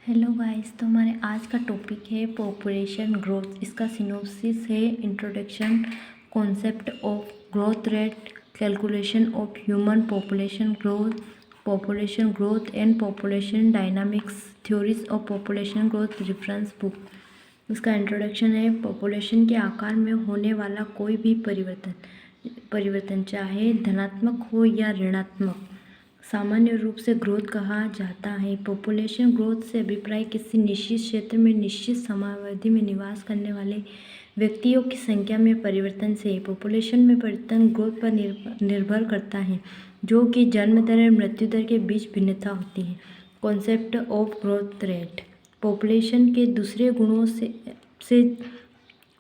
Hello guys, तो हमारे आज का टॉपिक है पॉपुलेशन ग्रोथ। इसका सिनॉप्सिस है introduction, concept of growth rate, calculation of human population growth and population dynamics, theories of population growth reference book. इसका introduction है पॉपुलेशन के आकार में होने वाला कोई भी परिवर्तन चाहे धनात्मक हो या ऋणात्मक सामान्य रूप से ग्रोथ कहा जाता है। पॉपुलेशन ग्रोथ से अभिप्राय किसी निश्चित क्षेत्र में निश्चित समयावधि में निवास करने वाले व्यक्तियों की संख्या में परिवर्तन से है। पॉपुलेशन में परिवर्तन ग्रोथ पर निर्भर करता है, जो कि जन्म दर और मृत्यु दर के बीच भिन्नता होती है। Concept of growth rate. Population के दूसरे गुणों से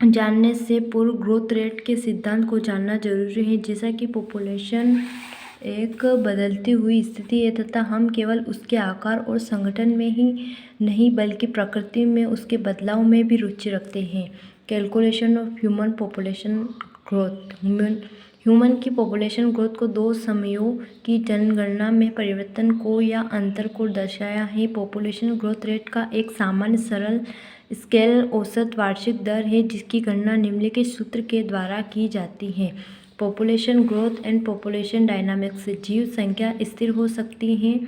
जानने से पूर्व ग्रोथ रेट के सिद्धांत को जानना जरूरी है। जैसा कि पॉपुलेशन एक बदलती हुई स्थिति है तथा हम केवल उसके आकार और संगठन में ही नहीं बल्कि प्रकृति में उसके बदलाव में भी रुचि रखते हैं। Calculation of human population growth. Human की पॉपुलेशन ग्रोथ को दो समयों की जनगणना में परिवर्तन को या अंतर को दर्शाया है। पॉपुलेशन ग्रोथ रेट का एक सामान्य सरल स्केल औसत वार्षिक दर है, जिसकी गणना निम्नलिखित सूत्र के द्वारा की जाती है। Population growth and population dynamics. जीव संख्या स्थिर हो सकती है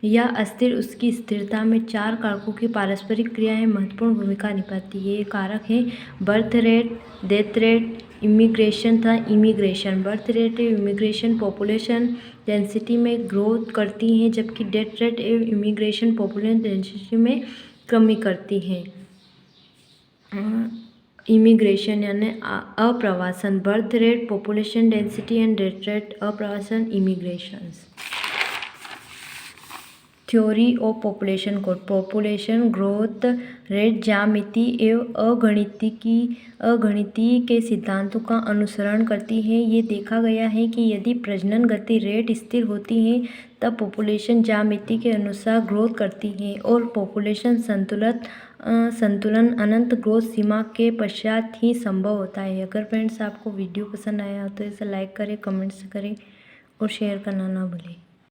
या अस्थिर। उसकी स्थिरता में चार कारकों की पारस्परिक क्रियाएं महत्वपूर्ण भूमिका निभाती है। ये कारक हैं birth rate, death rate, immigration तथा इमिग्रेशन। बर्थ रेट एवं इमिग्रेशन पॉपुलेशन डेंसिटी में ग्रोथ करती हैं, जबकि डेथ रेट एवं इमिग्रेशन पॉपुलेशन डेंसिटी में कमी करती है। इमिग्रेशन यानी अप्रवासन। Birth rate population density and death rate अप्रवासन immigrations. Theory of population growth. Population growth rate ज्यामितीय एवं अगणितीय के सिद्धांतों का अनुसरण करती है। ये देखा गया है कि यदि प्रजनन गति रेट स्थिर होती है तब पॉपुलेशन ज्यामिति के अनुसार ग्रोथ करती है और पॉपुलेशन संतुलन अनंत ग्रोथ सीमा के पश्चात ही संभव होता है। अगर फ्रेंड्स आपको वीडियो पसंद आया हो तो इसे लाइक करें, कमेंट्स करें और शेयर करना ना भूलें।